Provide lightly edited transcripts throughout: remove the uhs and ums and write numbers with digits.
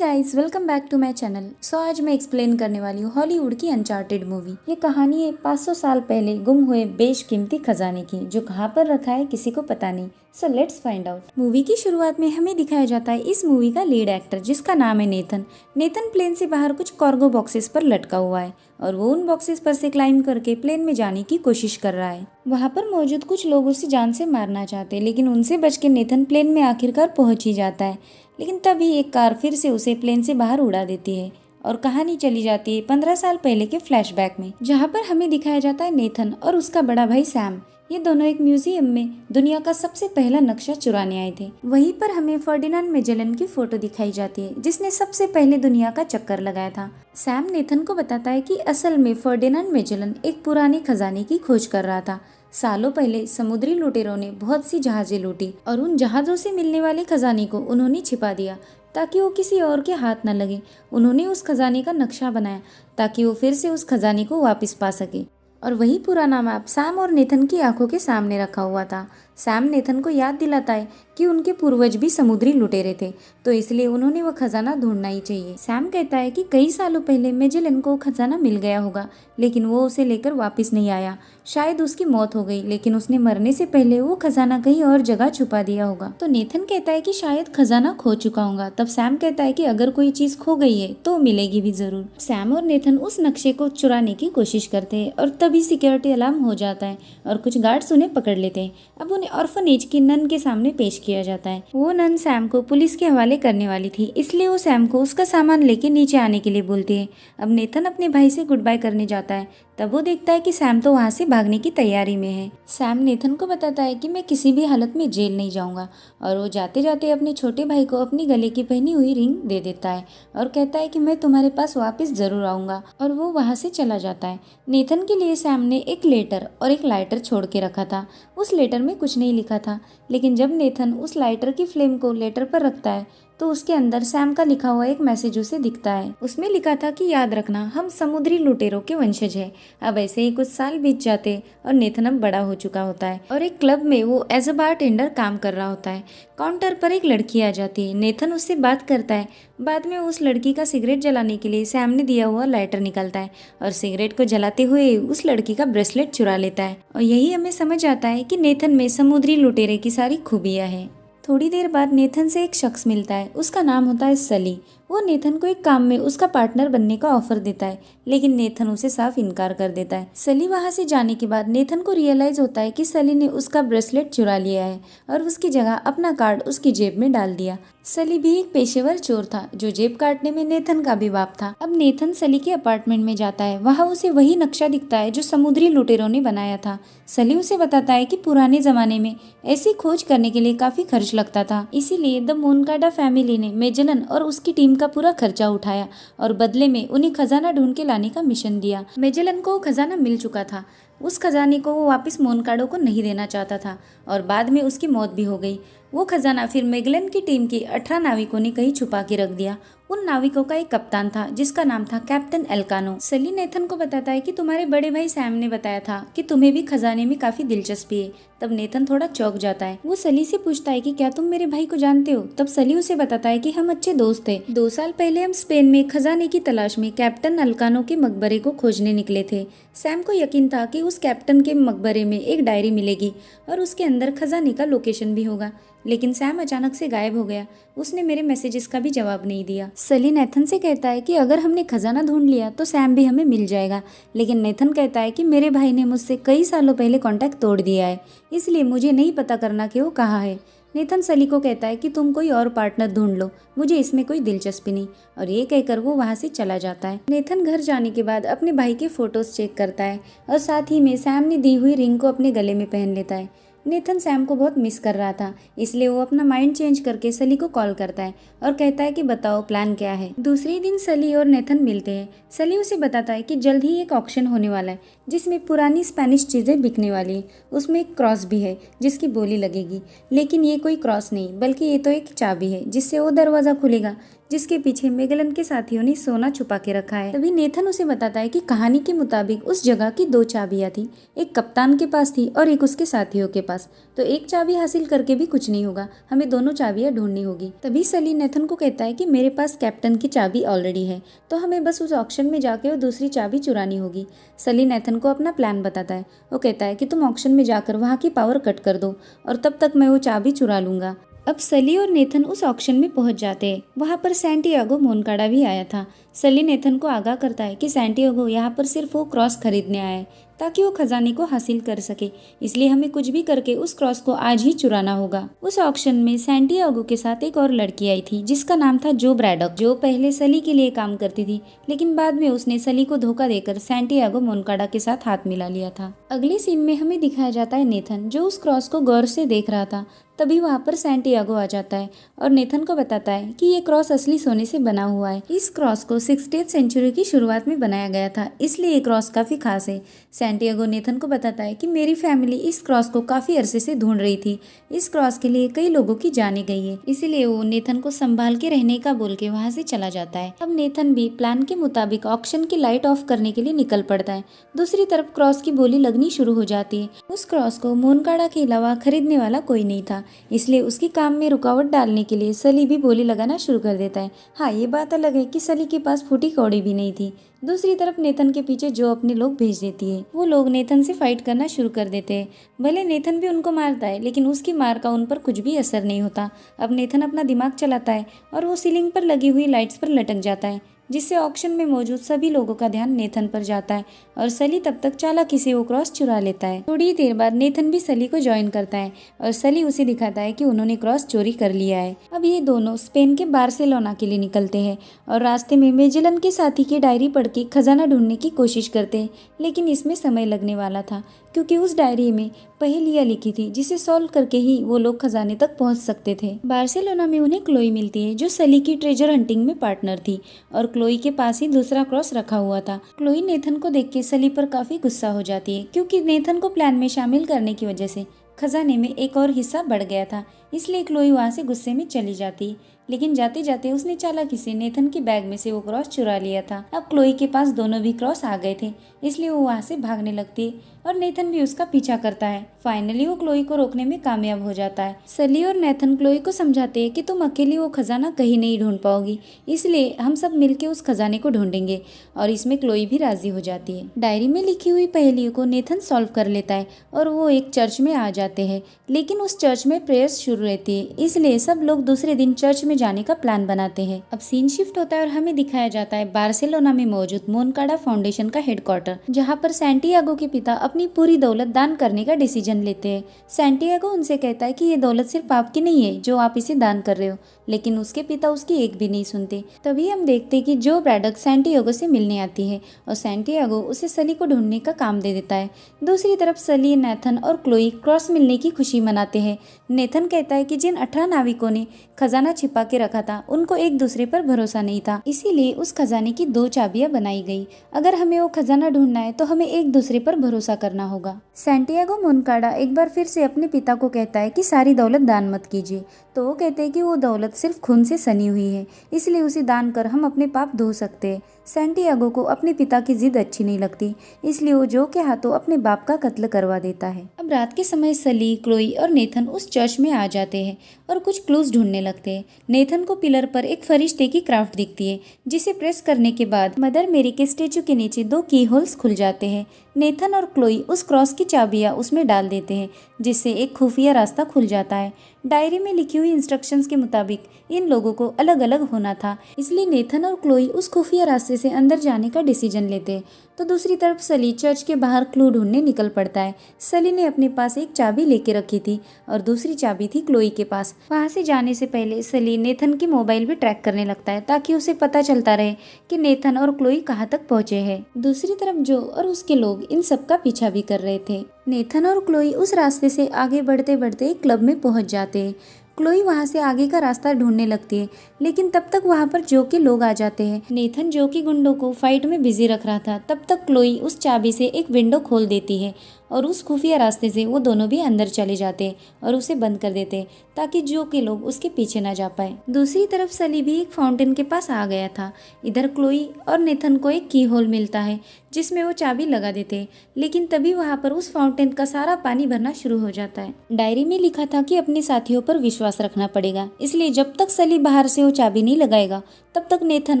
Guys, welcome back to my channel. आज मैं explain करने वाली हूँ हॉलीवुड की अनचार्टेड मूवी। ये कहानी है 500 साल पहले गुम हुए बेशकीमती खजाने की, जो कहाँ पर रखा है किसी को पता नहीं। So let's find out. Movie की शुरुआत में हमें दिखाया जाता है इस मूवी का लीड एक्टर, जिसका नाम है नेथन। नेथन प्लेन से बाहर कुछ कार्गो बॉक्सेस पर लटका हुआ है और वो उन बॉक्सेस पर से क्लाइंब करके प्लेन में जाने की कोशिश कर रहा है। वहाँ पर मौजूद कुछ लोग उसे जान से मारना चाहते हैं, लेकिन उनसे बच के नेथन प्लेन में आखिरकार पहुंच ही जाता है। लेकिन तभी एक कार फिर से उसे प्लेन से बाहर उड़ा देती है और कहानी चली जाती है 15 साल पहले के फ्लैशबैक में, जहाँ पर हमें दिखाया जाता है नेथन और उसका बड़ा भाई सैम। ये दोनों एक म्यूजियम में दुनिया का सबसे पहला नक्शा चुराने आए थे। वहीं पर हमें फर्डिनांड मेजेलन की फोटो दिखाई जाती है, जिसने सबसे पहले दुनिया का चक्कर लगाया था। सैम नेथन को बताता है कि असल में फर्डिनांड मेजेलन एक पुराने खजाने की खोज कर रहा था। सालों पहले समुद्री लुटेरों ने बहुत सी जहाजें लूटी और उन जहाजों से मिलने वाले खजाने को उन्होंने छिपा दिया ताकि वो किसी और के हाथ न लगे। उन्होंने उस खजाने का नक्शा बनाया ताकि वो फिर से उस खजाने को वापस पा सके, और वही पुराना मैप सैम और नेथन की आंखों के सामने रखा हुआ था। सैम नेथन को याद दिलाता है कि उनके पूर्वज भी समुद्री लुटेरे थे, तो इसलिए उन्होंने वो खजाना ढूंढना ही चाहिए। सैम कहता है कि कई सालों पहले मेजेलन को खजाना मिल गया होगा, लेकिन वो उसे लेकर वापस नहीं आया। शायद उसकी मौत हो गई, लेकिन उसने मरने से पहले वो खजाना कहीं और जगह छुपा दिया होगा। तो नेथन कहता है कि शायद खजाना खो चुका होगा। तब सैम कहता है कि अगर कोई चीज खो गई है तो मिलेगी भी जरूर। सैम और नेथन उस नक्शे को चुराने की कोशिश करते हैं और तभी सिक्योरिटी अलार्म हो जाता है और कुछ गार्ड्स उन्हें पकड़ लेते हैं। अब उन्हें ऑर्फनेज की नन के सामने पेश किया जाता है। वो नन सैम को पुलिस के हवाले करने वाली थी, इसलिए वो सैम को उसका सामान लेके नीचे आने के लिए बोलती है। अब नेथन अपने भाई से गुड बाय करने जाता है, तब वो देखता है कि सैम तो वहाँ से भागने की तैयारी में है। सैम नेथन को बताता है कि मैं किसी भी हालत में जेल नहीं जाऊंगा, और वो जाते जाते अपने छोटे भाई को अपनी गले की पहनी हुई रिंग दे देता है और कहता है कि मैं तुम्हारे पास वापस जरूर आऊंगा, और वो वहाँ से चला जाता है। नेथन के लिए सैम ने एक लेटर और एक लाइटर छोड़ के रखा था। उस लेटर में कुछ नहीं लिखा था, लेकिन जब नेथन उस लाइटर की फ्लेम को लेटर पर रखता है तो उसके अंदर सैम का लिखा हुआ एक मैसेज उसे दिखता है। उसमें लिखा था कि याद रखना, हम समुद्री लुटेरों के वंशज हैं। अब ऐसे ही कुछ साल बीत जाते और नेथन अब बड़ा हो चुका होता है और एक क्लब में वो एज अ बार टेंडर काम कर रहा होता है। काउंटर पर एक लड़की आ जाती है। नेथन उससे बात करता है। बाद में उस लड़की का सिगरेट जलाने के लिए सैम ने दिया हुआ लाइटर निकलता है और सिगरेट को जलाते हुए उस लड़की का ब्रेसलेट चुरा लेता है, और यही हमें समझ आता है कि नेथन में समुद्री लुटेरे की सारी खूबियां हैं। थोड़ी देर बाद नेथन से एक शख्स मिलता है। उसका नाम होता है सली। वो नेथन को एक काम में उसका पार्टनर बनने का ऑफर देता है, लेकिन नेथन उसे साफ इनकार कर देता है। सली वहां से जाने के बाद नेथन को रियलाइज होता है कि सली ने उसका ब्रेसलेट चुरा लिया है और उसकी जगह अपना कार्ड उसकी जेब में डाल दिया। सली भी एक पेशेवर चोर था, जो जेब काटने में नेथन का भी बाप था। अब नेथन सली के अपार्टमेंट में जाता है। वहाँ उसे वही नक्शा दिखता है जो समुद्री लुटेरों ने बनाया था। सली उसे बताता है कि पुराने जमाने में ऐसी खोज करने के लिए काफी खर्च लगता था, इसीलिए द मोनकाडा फैमिली ने मेजेलन और उसकी टीम का पूरा खर्चा उठाया और बदले में उन्हें खजाना ढूंढ के लाने का मिशन दिया। मेजेलन को खजाना मिल चुका था। उस खजाने को वो वापस मोनकाडो को नहीं देना चाहता था और बाद में उसकी मौत भी हो गई। वो खजाना फिर मेगलन की टीम के 18 नाविकों ने कहीं छुपा के रख दिया। उन नाविकों का एक कप्तान था जिसका नाम था कैप्टन एल्कानो। सली नेथन को बताता है कि तुम्हारे बड़े भाई सैम ने बताया था कि तुम्हें भी खजाने में काफी दिलचस्पी है। तब नेथन थोड़ा चौंक जाता है। वो सली से पूछता है कि क्या तुम मेरे भाई को जानते हो? तब सली उसे बताता है कि हम अच्छे दोस्त थे। 2 साल पहले हम स्पेन में खजाने की तलाश में कैप्टन एल्कानो के मकबरे को खोजने निकले थे। सैम को यकीन था कि उस कैप्टन के मकबरे में एक डायरी मिलेगी और उसके अंदर खजाने का लोकेशन भी होगा, लेकिन सैम अचानक से गायब हो गया। उसने मेरे मैसेजेस का भी जवाब नहीं दिया। सली नेथन से कहता है कि अगर हमने खजाना ढूंढ लिया तो सैम भी हमें मिल जाएगा, लेकिन नेथन कहता है कि मेरे भाई ने मुझसे कई सालों पहले कांटेक्ट तोड़ दिया है, इसलिए मुझे नहीं पता करना कि वो कहाँ है। नेथन सली को कहता है कि तुम कोई और पार्टनर ढूंढ लो, मुझे इसमें कोई दिलचस्पी नहीं, और ये कहकर वो वहाँ से चला जाता है। नेथन घर जाने के बाद अपने भाई के फोटोज चेक करता है और साथ ही में सैम ने दी हुई रिंग को अपने गले में पहन लेता है। नेथन सैम को बहुत मिस कर रहा था, इसलिए वो अपना माइंड चेंज करके सली को कॉल करता है और कहता है कि बताओ प्लान क्या है। दूसरे दिन सली और नेथन मिलते हैं। सली उसे बताता है कि जल्द ही एक ऑक्शन होने वाला है जिसमें पुरानी स्पेनिश चीज़ें बिकने वाली हैं। उसमें एक क्रॉस भी है जिसकी बोली लगेगी, लेकिन ये कोई क्रॉस नहीं बल्कि ये तो एक चाबी है जिससे वो दरवाज़ा खुलेगा। जिसके पीछे मेगलन के साथियों ने सोना छुपा के रखा है। तभी नेथन उसे बताता है कि कहानी के मुताबिक उस जगह की 2 चाबियां थी, एक कप्तान के पास थी और एक उसके साथियों के पास। तो एक चाबी हासिल करके भी कुछ नहीं होगा, हमें दोनों चाबियां ढूंढनी होगी। तभी सली नेथन को कहता है कि मेरे पास कैप्टन की चाबी ऑलरेडी है, तो हमें बस उस ऑक्शन में जाके वो दूसरी चाबी चुरानी होगी। सली नेथन को अपना प्लान बताता है। वो कहता है कि तुम ऑक्शन में जाकर वहाँ की पावर कट कर दो और तब तक मैं वो चाबी चुरा लूंगा। अब सली और नेथन उस ऑक्शन में पहुंच जाते हैं। वहां पर सैंटियागो मोनकाडा भी आया था। सली नेथन को आगाह करता है कि सैंटियागो यहाँ पर सिर्फ वो क्रॉस खरीदने आया है ताकि वो खजाने को हासिल कर सके, इसलिए हमें कुछ भी करके उस क्रॉस को आज ही चुराना होगा। उस ऑक्शन में सैंटियागो के साथ एक और लड़की आई थी जिसका नाम था जो ब्रैडॉक, जो पहले सली के लिए काम करती थी, लेकिन बाद में उसने सली को धोखा देकर सैंटियागो मोनकाडा के साथ हाथ मिला लिया था। अगले सीन में हमें दिखाया जाता है नेथन, जो उस क्रॉस को गौर से देख रहा था। तभी वहाँ पर सैंटियागो आ जाता है और नेथन को बताता है कि ये क्रॉस असली सोने से बना हुआ है। इस क्रॉस को 60th सेंचुरी की शुरुआत में बनाया गया था, इसलिए ये क्रॉस काफी खास है। सैंटियागो नेथन को बताता है कि मेरी फैमिली इस क्रॉस को काफी अरसे से ढूंढ रही थी। इस क्रॉस के लिए कई लोगों की जाने गई है, इसीलिए वो नेथन को संभाल के रहने का बोल के वहाँ से चला जाता है। अब नेथन भी प्लान के मुताबिक ऑक्शन की लाइट ऑफ करने के लिए निकल पड़ता है। दूसरी तरफ क्रॉस की बोली लगनी शुरू हो जाती है। उस क्रॉस को मोनकाडा के अलावा खरीदने वाला कोई नहीं था, इसलिए उसके काम में रुकावट डालने के लिए सली भी बोली लगाना शुरू कर देता है। हाँ, ये बात अलग है कि सली के पास फूटी कौड़ी भी नहीं थी। दूसरी तरफ नेथन के पीछे जो अपने लोग भेज देती है, वो लोग नेथन से फाइट करना शुरू कर देते हैं। भले नेथन भी उनको मारता है, लेकिन उसकी मार का उन पर कुछ भी असर नहीं होता। अब नेथन अपना दिमाग चलाता है और वो सीलिंग पर लगी हुई लाइट्स पर लटक जाता है, जिससे ऑक्शन में मौजूद सभी लोगों का ध्यान नेथन पर जाता है और सली तब तक चालाकी से वो क्रॉस चुरा लेता है। थोड़ी देर बाद नेथन भी सली को ज्वाइन करता है और सली उसे दिखाता है कि उन्होंने क्रॉस चोरी कर लिया है। अब ये दोनों स्पेन के बार्सिलोना के लिए निकलते हैं और रास्ते में मेजेलन के साथी की डायरी पढ़ के खजाना ढूंढने की कोशिश करते हैं, लेकिन इसमें समय लगने वाला था क्योंकि उस डायरी में पहेलियां लिखी थी जिसे सॉल्व करके ही वो लोग खजाने तक पहुंच सकते थे। बार्सिलोना में उन्हें क्लोई मिलती है, जो सली की ट्रेजर हंटिंग में पार्टनर थी और क्लोई के पास ही दूसरा क्रॉस रखा हुआ था। क्लोई नेथन को देख के सली पर काफी गुस्सा हो जाती है क्योंकि नेथन को प्लान में शामिल करने की वजह से खजाने में एक और हिस्सा बढ़ गया था, इसलिए क्लोई वहाँ से गुस्से में चली जाती है। लेकिन जाते जाते उसने चालाकी से नेथन के बैग में से वो क्रॉस चुरा लिया था। अब क्लोई के पास दोनों भी क्रॉस आ गए थे, इसलिए वो वहाँ से भागने लगती है और नेथन भी उसका पीछा करता है। फाइनली वो क्लोई को रोकने में कामयाब हो जाता है। सली और नेथन क्लोई को समझाते हैं कि तुम अकेली वो खजाना कहीं नहीं ढूंढ पाओगी, इसलिए हम सब मिलके उस खजाने को ढूंढेंगे, और इसमें क्लोई भी राजी हो जाती है। डायरी में लिखी हुई पहेलियों को नेथन सॉल्व कर लेता है और वो एक चर्च में आ जाते हैं, लेकिन उस चर्च में प्रेयर्स शुरू रहती है, इसलिए सब लोग दूसरे दिन चर्च में जाने का प्लान बनाते हैं। अब सीन शिफ्ट होता है और हमें दिखाया जाता है बार्सिलोना में मौजूद मोनकाडा फाउंडेशन का हेडक्वार्टर, जहाँ पर सैंटियागो के पिता अपनी पूरी दौलत दान करने का डिसीजन लेते हैं। सैंटियागो उनसे कहता है कि ये दौलत सिर्फ आपकी नहीं है जो आप इसे दान कर रहे हो, लेकिन उसके पिता उसकी एक भी नहीं सुनते। तभी हम देखते हैं कि जो ब्रैडॉक सैंटियागो से मिलने आती है और सैंटियागो उसे सली को ढूंढने का काम दे देता है। दूसरी तरफ सली, नेथन और क्लोई क्रॉस मिलने की खुशी मनाते हैं। नेथन कहता है कि जिन 18 नाविकों ने खजाना छिपा के रखा था उनको एक दूसरे पर भरोसा नहीं था, इसीलिए उस खजाने की 2 चाबियां बनाई गई। अगर हमें वो खजाना ढूंढना है तो हमें एक दूसरे पर भरोसा करना होगा। सैंटियागो मोनकाडा एक बार फिर से अपने पिता को कहता है कि सारी दौलत दान मत कीजिए, तो वो कहते हैं कि वो दौलत सिर्फ खून से सनी हुई है, इसलिए उसे दान कर हम अपने पाप धो सकते हैं। सैंटियागो को अपने पिता की जिद अच्छी नहीं लगती, इसलिए वो जो के हाथों अपने बाप का कत्ल करवा देता है। अब रात के समय सली, क्लोई और नेथन उस चर्च में आ जाते हैं और कुछ क्लूज ढूंढने लगते हैं। नेथन को पिलर पर एक फरिश्ते की क्राफ्ट दिखती है, जिसे प्रेस करने के बाद मदर मेरी के स्टेचू के नीचे 2 की होल्स खुल जाते हैं। नेथन और क्लोई उस क्रॉस की चाबियां उसमें डाल देते हैं, जिससे एक खुफिया रास्ता खुल जाता है। डायरी में लिखी हुई इंस्ट्रक्शंस के मुताबिक इन लोगों को अलग अलग होना था, इसलिए नेथन और क्लोई उस खुफिया रास्ते से अंदर जाने का डिसीजन लेते हैं। तो दूसरी तरफ सली चर्च के बाहर क्लू ढूंढने निकल पड़ता है। सली ने अपने पास एक चाबी लेके रखी थी और दूसरी चाबी थी क्लोई के पास। वहां से जाने से पहले सली नेथन की मोबाइल भी ट्रैक करने लगता है, ताकि उसे पता चलता रहे कि नेथन और क्लोई कहाँ तक पहुंचे हैं। दूसरी तरफ जो और उसके लोग इन सब का पीछा भी कर रहे थे। नेथन और क्लोई उस रास्ते से आगे बढ़ते बढ़ते एक क्लब में पहुंच जाते हैं। क्लोई वहां से आगे का रास्ता ढूंढने लगती है, लेकिन तब तक वहां पर जो के लोग आ जाते हैं। नेथन जो की गुंडों को फाइट में बिजी रख रहा था, तब तक क्लोई उस चाबी से एक विंडो खोल देती है और उस खुफिया रास्ते से वो दोनों भी अंदर चले जाते और उसे बंद कर देते ताकि जो के लोग उसके पीछे न जा पाए। दूसरी तरफ सली भी एक फाउंटेन के पास आ गया था। इधर क्लोई और नेथन को एक की होल मिलता है जिसमें वो चाबी लगा देते, लेकिन तभी वहाँ पर उस फाउंटेन का सारा पानी भरना शुरू हो जाता है। डायरी में लिखा था कि अपने साथियों पर विश्वास रखना पड़ेगा, इसलिए जब तक सली बाहर से वो चाबी नहीं लगाएगा तब तक नेथन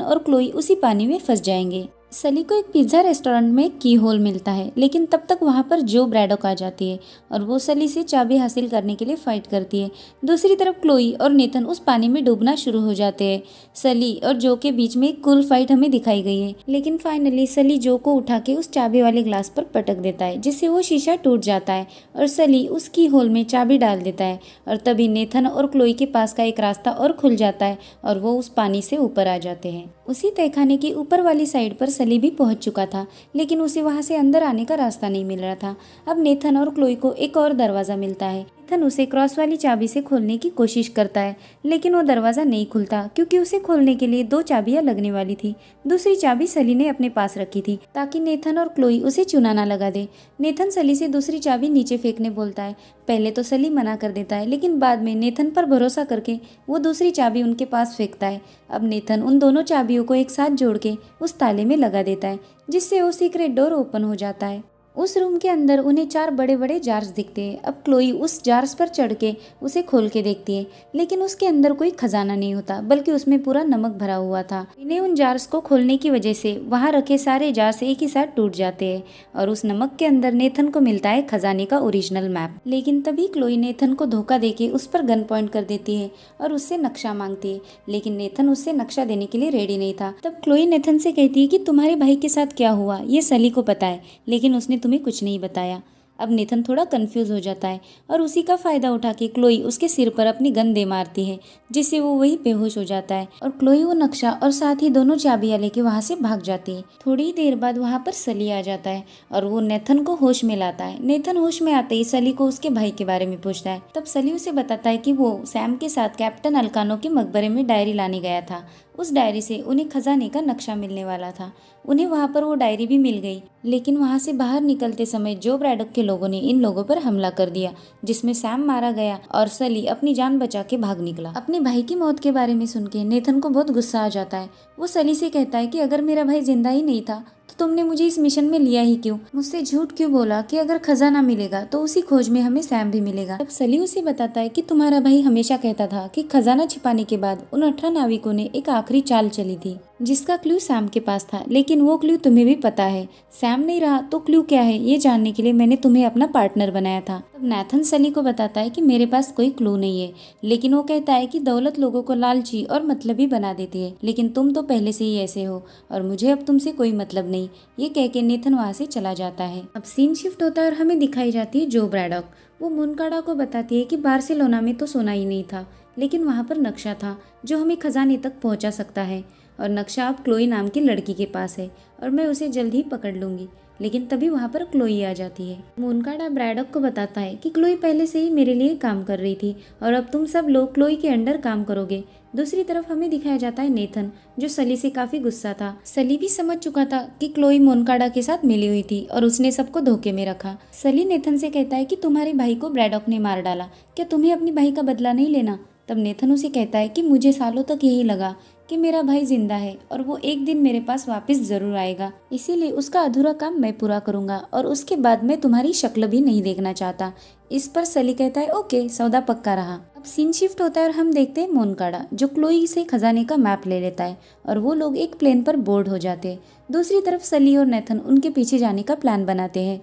और क्लोई उसी पानी में फंस जाएंगे। सली को एक पिज्जा रेस्टोरेंट में की होल मिलता है, लेकिन तब तक वहाँ पर जो ब्रैडॉक आ जाती है और वो सली से चाबी हासिल करने के लिए फाइट करती है। दूसरी तरफ क्लोई और नेथन उस पानी में डूबना शुरू हो जाते हैं। सली और जो के बीच में एक कूल फाइट हमें दिखाई गई है, लेकिन फाइनली सली जो को उठा के उस चाबी वाले ग्लास पर पटक देता है जिससे वो शीशा टूट जाता है और सली उस की होल में चाबी डाल देता है और तभी नेथन और क्लोई के पास का एक रास्ता और खुल जाता है और वो उस पानी से ऊपर आ जाते हैं। उसी तहखाने की ऊपर वाली साइड पर सली भी पहुंच चुका था, लेकिन उसे वहां से अंदर आने का रास्ता नहीं मिल रहा था। अब नेथन और क्लोई को एक और दरवाजा मिलता है। नेथन उसे क्रॉस वाली चाबी से खोलने की कोशिश करता है, लेकिन वो दरवाजा नहीं खुलता क्योंकि उसे खोलने के लिए 2 चाबियां लगने वाली थी। दूसरी चाबी सली ने अपने पास रखी थी ताकि नेथन और क्लोई उसे चुना ना लगा दे। नेथन सली से दूसरी चाबी नीचे फेंकने बोलता है। पहले तो सली मना कर देता है, लेकिन बाद में नेथन पर भरोसा करके वो दूसरी चाबी उनके पास फेंकता है। अब नेथन उन दोनों चाबियों को एक साथ जोड़ के उस ताले में लगा देता है जिससे वो सीक्रेट डोर ओपन हो जाता है। उस रूम के अंदर उन्हें 4 बड़े बड़े जार्स दिखते हैं। अब क्लोई उस जार्स पर चढ़ के उसे खोल के देखती है, लेकिन उसके अंदर कोई खजाना नहीं होता बल्कि उसमें पूरा नमक भरा हुआ था। इन्हें उन जार्स को खोलने की वजह से वहां रखे सारे जार्स एक ही साथ टूट जाते हैं और उस नमक के अंदर नेथन को मिलता है खजाने का ओरिजिनल मैप। लेकिन तभी क्लोई नेथन को धोखा देके उस पर गन पॉइंट कर देती है और उससे नक्शा मांगती है, लेकिन नेथन उससे नक्शा देने के लिए रेडी नहीं था। तब क्लोई नेथन से कहती है कि तुम्हारे भाई के साथ क्या हुआ ये सली को पता है, लेकिन उसने तुम्हें कुछ नहीं बताया। अब नेथन थोड़ा कंफ्यूज हो जाता है और उसी का फायदा उठा के क्लोई उसके सिर पर अपनी गन दे मारती है जिससे वो वही बेहोश हो जाता है और क्लोई वो नक्शा और साथ ही दोनों चाबियां लेके वहां से भाग जाती है। थोड़ी ही देर बाद वहां पर सली आ जाता है और वो नेथन को होश में लाता है। नेथन होश में आते ही सली को उसके भाई के बारे में पूछता है। तब सली उसे बताता है कि वो सैम के साथ कैप्टन अल्कानो के मकबरे में डायरी लाने गया था। उस डायरी से उन्हें खजाने का नक्शा मिलने वाला था। उन्हें वहां पर वो डायरी भी मिल गई, लेकिन वहां से बाहर निकलते समय जो ब्रैडॉक के लोगों ने इन लोगों पर हमला कर दिया जिसमें सैम मारा गया और सली अपनी जान बचा के भाग निकला। अपने भाई की मौत के बारे में सुन के नेथन को बहुत गुस्सा आ जाता है। वो सली से कहता है कि अगर मेरा भाई जिंदा ही नहीं था तो तुमने मुझे इस मिशन में लिया ही क्यों? मुझसे झूठ क्यों बोला कि अगर खजाना मिलेगा तो उसी खोज में हमें सैम भी मिलेगा? तब सली उसे बताता है कि तुम्हारा भाई हमेशा कहता था कि खजाना छिपाने के बाद उन 18 नाविकों ने एक आखिरी चाल चली थी जिसका क्लू सैम के पास था, लेकिन वो क्लू तुम्हें भी पता है। सैम नहीं रहा तो क्लू क्या है ये जानने के लिए मैंने तुम्हें अपना पार्टनर बनाया था। तब नेथन सली को बताता है कि मेरे पास कोई क्लू नहीं है, लेकिन वो कहता है कि दौलत लोगों को लालची और मतलबी बना देती है, लेकिन तुम तो पहले से ही ऐसे हो और मुझे अब तुमसे कोई मतलब नहीं। ये कह के नेथन वहाँ से चला जाता है। अब सीन शिफ्ट होता है और हमें दिखाई जाती है जो ब्रैडॉक। वो मोनकाडा को बताती है कि बार्सिलोना में तो सोना ही नहीं था, लेकिन वहाँ पर नक्शा था जो हमें खजाने तक पहुँचा सकता है और नक्शा अब क्लोई नाम की लड़की के पास है और मैं उसे जल्द ही पकड़ लूंगी। लेकिन तभी वहाँ पर क्लोई आ जाती है। मोनकाडा ब्रैडॉक को बताता है कि क्लोई पहले से ही मेरे लिए काम कर रही थी और अब तुम सब लोग क्लोई के अंडर काम करोगे। दूसरी तरफ हमें दिखाया जाता है नेथन, जो सली से काफी गुस्सा था। सली भी समझ चुका था कि क्लोई मोनकाडा के साथ मिली हुई थी और उसने सबको धोखे में रखा। सली नेथन से कहता है कि तुम्हारे भाई को ब्रैडॉक ने मार डाला, क्या तुम्हें अपने भाई का बदला नहीं लेना? तब नेथन उसे कहता है कि मुझे सालों तक यही लगा कि मेरा भाई जिंदा है और वो एक दिन मेरे पास वापस जरूर आएगा, इसीलिए उसका अधूरा काम मैं पूरा करूंगा और उसके बाद मैं तुम्हारी शक्ल भी नहीं देखना चाहता। इस पर सली कहता है ओके, सौदा पक्का रहा। अब सीन शिफ्ट होता है और हम देखते हैं मोनकाडा जो क्लोई से खजाने का मैप ले लेता है और वो लोग एक प्लेन पर बोर्ड हो जाते हैं। दूसरी तरफ सली और नेथन उनके पीछे जाने का प्लान बनाते हैं।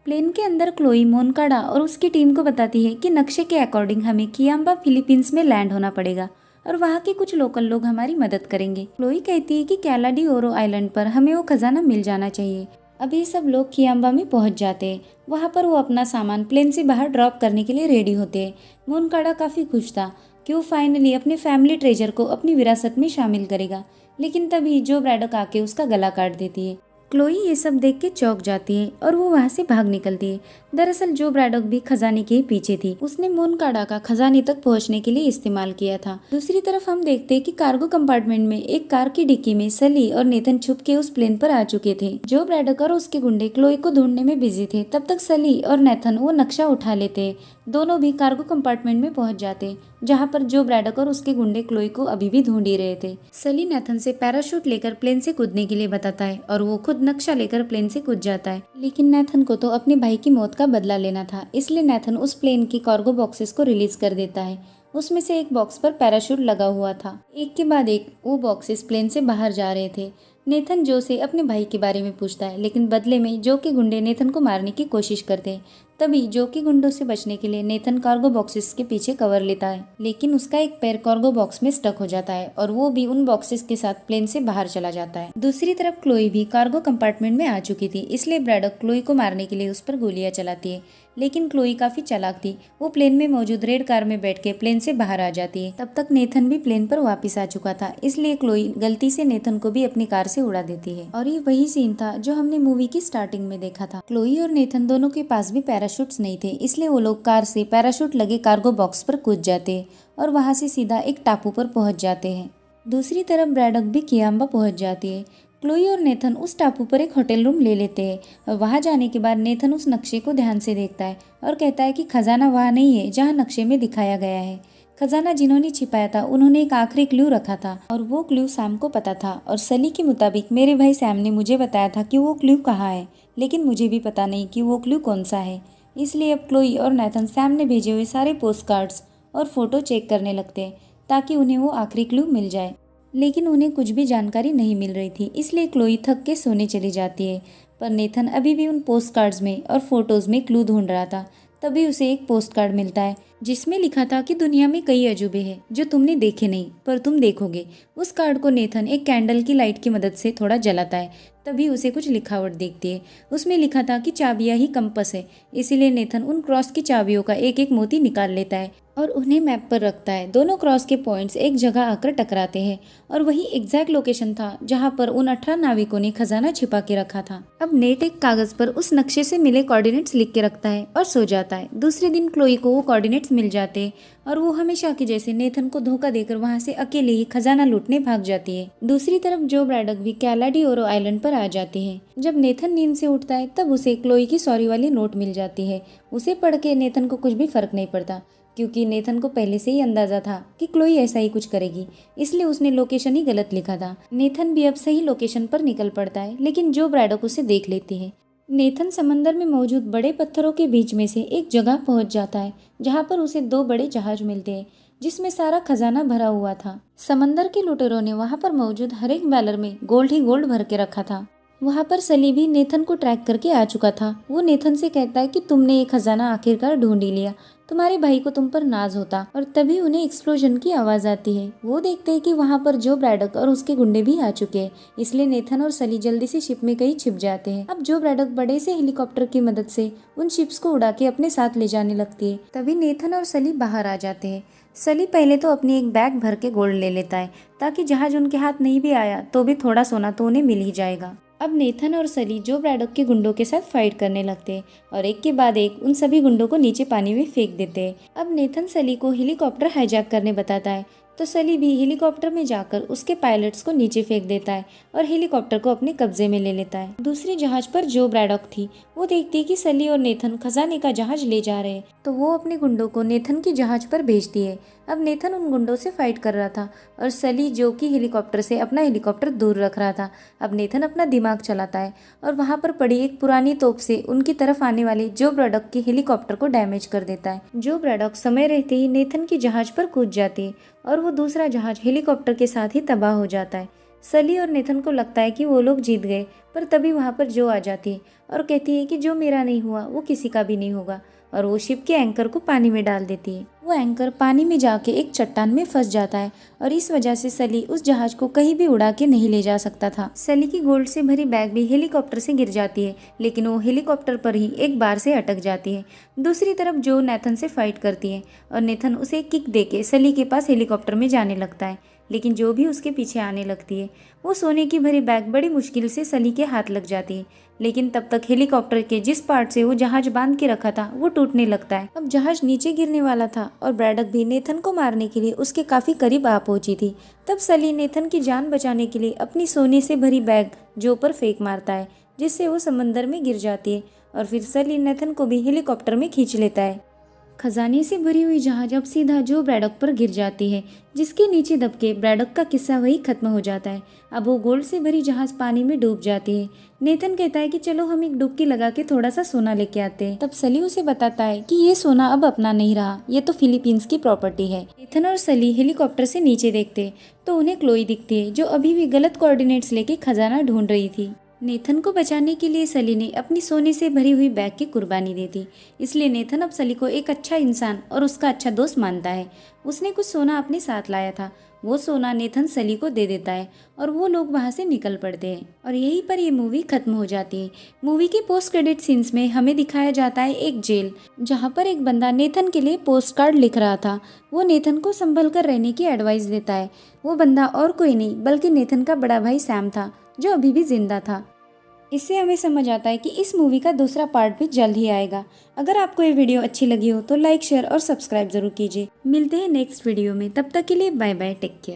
प्लेन के अंदर क्लोई मोनकाडा और उसकी टीम को बताती है कि नक्शे के अकॉर्डिंग हमें कियाम्बा फिलीपींस में लैंड होना पड़ेगा और वहाँ के कुछ लोकल लोग हमारी मदद करेंगे। क्लोई कहती है कि कैला डी ओरो आइलैंड पर हमें वो खजाना मिल जाना चाहिए। अब ये सब लोग कियाम्बा में पहुंच जाते हैं। वहाँ पर वो अपना सामान प्लेन से बाहर ड्रॉप करने के लिए रेडी होते हैं। मोनकाडा काफी खुश था कि वो फाइनली अपने फैमिली ट्रेजर को अपनी विरासत में शामिल करेगा, लेकिन तभी जो ब्रैडॉक आके उसका गला काट देती है। क्लोई ये सब देख के चौंक जाती है और वो वहाँ से भाग निकलती है। दरअसल जो ब्रैडॉक भी खजाने के पीछे थी, उसने मोनकाडा का खजाने तक पहुँचने के लिए इस्तेमाल किया था। दूसरी तरफ हम देखते हैं कि कार्गो कंपार्टमेंट में एक कार की डिक्की में सली और नेथन छुप के उस प्लेन पर आ चुके थे। जो ब्रैडॉक और उसके गुंडे क्लोई को ढूंढने में बिजी थे, तब तक सली और नेथन वो नक्शा उठा लेते। दोनों भी कार्गो कंपार्टमेंट में पहुंच जाते, जहां पर जो ब्रैडॉक और उसके गुंडे क्लोई को अभी भी ढूंढ ही रहे थे। सली नेथन से पैराशूट लेकर प्लेन से कूदने के लिए बताता है और वो खुद नक्शा लेकर प्लेन से कूद जाता है। लेकिन नेथन को तो अपने भाई की मौत का बदला लेना था, इसलिए नेथन उस प्लेन की कार्गो बॉक्सेस को रिलीज कर देता है। उसमें से एक बॉक्स पर पैराशूट लगा हुआ था। एक के बाद एक वो बॉक्सेस प्लेन से बाहर जा रहे थे। नेथन जो से अपने भाई के बारे में पूछता है, लेकिन बदले में जो के गुंडे नेथन को मारने की कोशिश करते हैं। तभी जो के गुंडों से बचने के लिए नेथन कार्गो बॉक्सेस के पीछे कवर लेता है, लेकिन उसका एक पैर कार्गो बॉक्स में स्टक हो जाता है और वो भी उन बॉक्सेस के साथ प्लेन से बाहर चला जाता है। दूसरी तरफ क्लोई भी कार्गो कंपार्टमेंट में आ चुकी थी, इसलिए ब्रैडॉक क्लोई को मारने के लिए उस पर गोलियां चलाती है। लेकिन क्लोई काफी चालाक थी, वो प्लेन में मौजूद रेड कार में बैठ के प्लेन से बाहर आ जाती है। तब तक नेथन भी प्लेन पर वापस आ चुका था, इसलिए क्लोई गलती से नेथन को भी अपनी कार से उड़ा देती है। और ये वही सीन था जो हमने मूवी की स्टार्टिंग में देखा था। क्लोई और नेथन दोनों के पास भी पैराशूट्स नहीं थे, इसलिए वो लोग कार से पैराशूट लगे कार्गो बॉक्स पर कूद जाते हैं और वहां से सीधा एक टापू पर पहुंच जाते हैं। दूसरी तरफ ब्रैडॉक भी कियाम्बा पहुंच जाती है। क्लोई और नेथन उस टापू पर एक होटल रूम ले लेते हैं और वहां जाने के बाद नेथन उस नक्शे को ध्यान से देखता है और कहता है कि खजाना वहां नहीं है जहां नक्शे में दिखाया गया है। खजाना जिन्होंने छिपाया था उन्होंने एक आखिरी क्लू रखा था और वो क्लू सैम को पता था। और सली के मुताबिक मेरे भाई सैम ने मुझे बताया था कि वो क्लू कहाँ है, लेकिन मुझे भी पता नहीं कि वो क्लू कौन सा है। इसलिए अब क्लोई और नेथन सैम ने भेजे हुए सारे पोस्ट कार्ड्स और फोटो चेक करने लगते हैं ताकि उन्हें वो आखिरी क्लू मिल जाए। लेकिन उन्हें कुछ भी जानकारी नहीं मिल रही थी, इसलिए क्लोई थक के सोने चली जाती है। पर नेथन अभी भी उन पोस्ट कार्ड्स में और फोटोज में क्लू ढूंढ रहा था। तभी उसे एक पोस्ट कार्ड मिलता है जिसमें लिखा था कि दुनिया में कई अजूबे हैं जो तुमने देखे नहीं पर तुम देखोगे। उस कार्ड को नेथन एक कैंडल की लाइट की मदद से थोड़ा जलाता है, तभी उसे कुछ लिखावट दिखती है। उसमें लिखा था कि चाबियां ही कंपस है, इसीलिए नेथन उन क्रॉस की चाबियों का एक एक मोती निकाल लेता है और उन्हें मैप पर रखता है। दोनों क्रॉस के पॉइंट्स एक जगह आकर टकराते हैं और वही एग्जैक्ट लोकेशन था जहां पर उन 18 नाविकों ने खजाना छिपा के रखा था। अब नेट एक कागज पर उस नक्शे से मिले कोऑर्डिनेट्स लिख के रखता है और सो जाता है। दूसरे दिन क्लोई को वो कोऑर्डिनेट्स मिल जाते और वो हमेशा की जैसे नेथन को धोखा देकर वहां से अकेले ही खजाना लूटने भाग जाती है। दूसरी तरफ जो ब्रैडॉक भी कैलाडिओरो आइलैंड पर आ जाती है। जब नेथन नींद से उठता है तब उसे क्लोई की सॉरी वाली नोट मिल जाती है। उसे पढ़ के नेथन को कुछ भी फर्क नहीं पड़ता, क्योंकि नेथन को पहले से ही अंदाजा था कि क्लोई ऐसा ही कुछ करेगी, इसलिए उसने लोकेशन ही गलत लिखा था। नेथन भी अब सही लोकेशन पर निकल पड़ता है, लेकिन जो ब्रैडॉक उसे देख लेती है। नेथन समंदर में मौजूद बड़े पत्थरों के बीच में से एक जगह पहुंच जाता है जहां पर उसे 2 बड़े जहाज मिलते हैं जिसमें सारा खजाना भरा हुआ था। समंदर के लुटेरों ने वहां पर मौजूद हर एक बैरल में गोल्ड ही गोल्ड भर के रखा था। वहां पर सली भी नेथन को ट्रैक करके आ चुका था। वो नेथन से कहता है कि तुमने ये खजाना आखिरकार ढूंढ ही लिया, तुम्हारे भाई को तुम पर नाज होता। और तभी उन्हें एक्सप्लोजन की आवाज आती है। वो देखते हैं कि वहां पर जो ब्रैडॉक और उसके गुंडे भी आ चुके हैं, इसलिए नेथन और सली जल्दी से शिप में कहीं छिप जाते हैं। अब जो ब्रैडॉक बड़े से हेलीकॉप्टर की मदद से उन शिप्स को उड़ा के अपने साथ ले जाने लगती है। तभी नेथन और सली बाहर आ जाते हैं। सली पहले तो अपनी एक बैग भर के गोल्ड ले लेता है ताकि जहाज उनके हाथ नहीं भी आया तो भी थोड़ा सोना तो उन्हें मिल ही जाएगा। अब नेथन और सली जो ब्रैडॉक के गुंडों के साथ फाइट करने लगते हैं और एक के बाद एक उन सभी गुंडों को नीचे पानी में फेंक देते हैं। अब नेथन सली को हेलीकॉप्टर हाईजैक करने बताता है, तो सली भी हेलीकॉप्टर में जाकर उसके पायलट्स को नीचे फेंक देता है और हेलीकॉप्टर को अपने कब्जे में ले लेता है। दूसरे जहाज पर जो ब्रैडॉक थी वो देखती है कि सली और नेथन खजाने का जहाज ले जा रहे हैं, तो वो अपने गुंडों को नेथन की जहाज पर भेजती है। अब नेथन उन गुंडों से फाइट कर रहा था और सली जो कि हेलीकॉप्टर से अपना हेलीकॉप्टर दूर रख रहा था। अब नेथन अपना दिमाग चलाता है और वहां पर पड़ी एक पुरानी तोप से उनकी तरफ आने वाले जो ब्रैडॉक के हेलीकॉप्टर को डैमेज कर देता है। जो ब्रैडॉक समय रहते ही नेथन की जहाज पर कूद जाती है और वो दूसरा जहाज हेलीकॉप्टर के साथ ही तबाह हो जाता है। सली और नेथन को लगता है कि वो लोग जीत गए, पर तभी वहां पर जो आ जाती है और कहती है कि जो मेरा नहीं हुआ वो किसी का भी नहीं होगा, और वो शिप के एंकर को पानी में डाल देती है। वो एंकर पानी में जाके एक चट्टान में फंस जाता है और इस वजह से सली उस जहाज को कहीं भी उड़ा के नहीं ले जा सकता था। सली की गोल्ड से भरी बैग भी हेलीकॉप्टर से गिर जाती है, लेकिन वो हेलीकॉप्टर पर ही एक बार से अटक जाती है। दूसरी तरफ जो नेथन से फाइट करती है और नेथन उसे किक देके सली के पास हेलीकॉप्टर में जाने लगता है, लेकिन जो भी उसके पीछे आने लगती है वो सोने की भरी बैग बड़ी मुश्किल से सली के हाथ लग जाती है। लेकिन तब तक हेलीकॉप्टर के जिस पार्ट से वो जहाज बांध के रखा था वो टूटने लगता है। अब जहाज नीचे गिरने वाला था और ब्रैडक भी नेथन को मारने के लिए उसके काफी करीब आ पहुंची थी। तब सली नेथन की जान बचाने के लिए अपनी सोने से भरी बैग जो पर फेंक मारता है, जिससे वो समंदर में गिर जाती है और फिर सली नेथन को भी हेलीकॉप्टर में खींच लेता है। खजाने से भरी हुई जहाज अब सीधा जो ब्रैडक पर गिर जाती है, जिसके नीचे दबके ब्रैडक का किस्सा वही खत्म हो जाता है। अब वो गोल्ड से भरी जहाज पानी में डूब जाती है। नेथन कहता है कि चलो हम एक डुबकी लगा के थोड़ा सा सोना लेके आते हैं। तब सली उसे बताता है कि ये सोना अब अपना नहीं रहा, ये तो फिलीपींस की प्रॉपर्टी है। नेथन और सली हेलीकॉप्टर से नीचे देखते तो उन्हें क्लोई दिखती है, जो अभी भी गलत कोऑर्डिनेट्स लेके खजाना ढूंढ रही थी। नेथन को बचाने के लिए सली ने अपनी सोने से भरी हुई बैग की कुर्बानी दे दी, इसलिए नेथन अब सली को एक अच्छा इंसान और उसका अच्छा दोस्त मानता है। उसने कुछ सोना अपने साथ लाया था, वो सोना नेथन सली को दे देता है और वो लोग वहाँ से निकल पड़ते हैं और यहीं पर ये मूवी खत्म हो जाती है। मूवी के पोस्ट क्रेडिट सीन्स में हमें दिखाया जाता है एक जेल, जहाँ पर एक बंदा नेथन के लिए पोस्ट कार्ड लिख रहा था। वो नेथन को संभल कर रहने की एडवाइस देता है। वो बंदा और कोई नहीं बल्कि नेथन का बड़ा भाई सैम था, जो अभी भी जिंदा था। इससे हमें समझ आता है कि इस मूवी का दूसरा पार्ट भी जल्द ही आएगा। अगर आपको ये वीडियो अच्छी लगी हो तो लाइक, शेयर और सब्सक्राइब जरूर कीजिए। मिलते हैं नेक्स्ट वीडियो में, तब तक के लिए बाय बाय, टेक केयर।